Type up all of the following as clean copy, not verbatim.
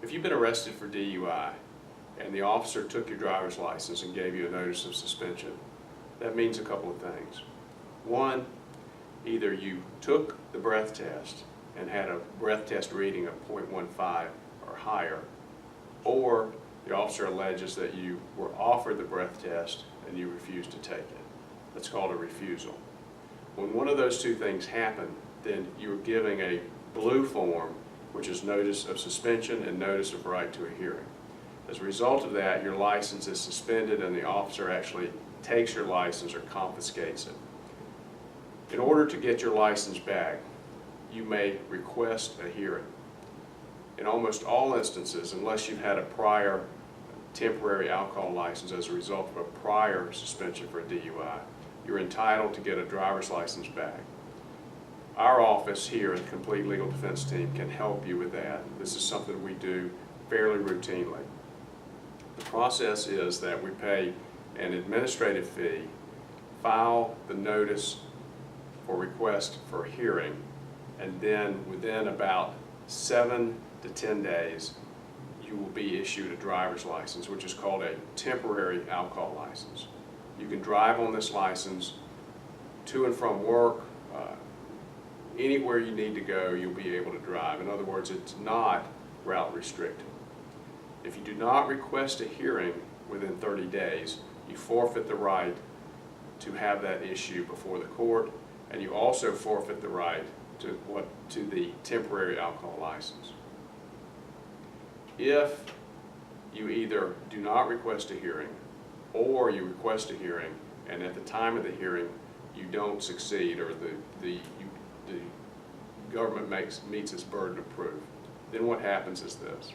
If you've been arrested for DUI and the officer took your driver's license and gave you a notice of suspension, that means a couple of things. One, either you took the breath test and had a breath test reading of 0.15 or higher, or the officer alleges that you were offered the breath test and you refused to take it. That's called a refusal. When one of those two things happen, then you're giving a blue form, which is notice of suspension and notice of right to a hearing. As a result of that, your license is suspended and the officer actually takes your license or confiscates it. In order to get your license back, you may request a hearing. In almost all instances, unless you've had a prior temporary alcohol license as a result of a prior suspension for a DUI, you're entitled to get a driver's license back. Our office here at the Complete Legal Defense Team can help you with that. This is something we do fairly routinely. The process is that we pay an administrative fee, file the notice for request for hearing, and then within about 7 to 10 days, you will be issued a driver's license, which is called a temporary alcohol license. You can drive on this license to and from work, anywhere you need to go, you'll be able to drive. In other words, it's not route restricted. If you do not request a hearing within 30 days, you forfeit the right to have that issue before the court, and you also forfeit the right to the temporary alcohol license. If you either do not request a hearing or you request a hearing and at the time of the hearing you don't succeed, or the government meets its burden of proof, then what happens is this.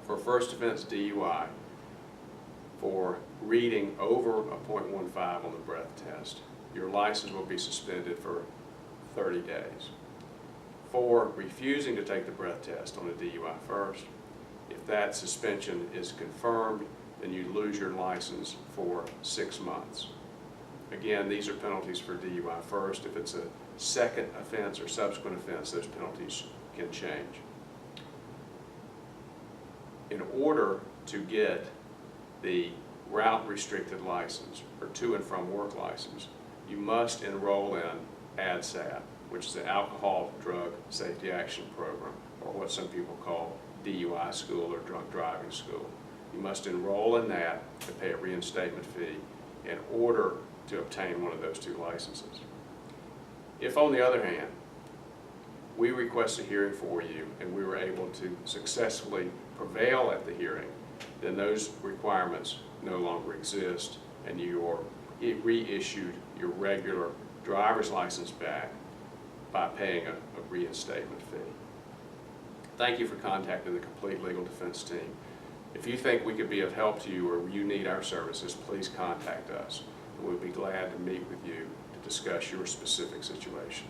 For first offense DUI, for reading over a 0.15 on the breath test, your license will be suspended for 30 days. For refusing to take the breath test on a DUI first, if that suspension is confirmed, then you lose your license for 6 months. Again, these are penalties for DUI first. If it's a second offense or subsequent offense, those penalties can change. In order to get the route restricted license or to and from work license, you must enroll in ADSAP, which is the Alcohol Drug Safety Action Program, or what some people call DUI school or drunk driving school. You must enroll in that to pay a reinstatement fee in order to obtain one of those two licenses. If, on the other hand, we request a hearing for you and we were able to successfully prevail at the hearing, then those requirements no longer exist and you are reissued your regular driver's license back by paying a reinstatement fee. Thank you for contacting the Complete Legal Defense Team. If you think we could be of help to you or you need our services, please contact us. We'll be glad to meet with you to discuss your specific situation.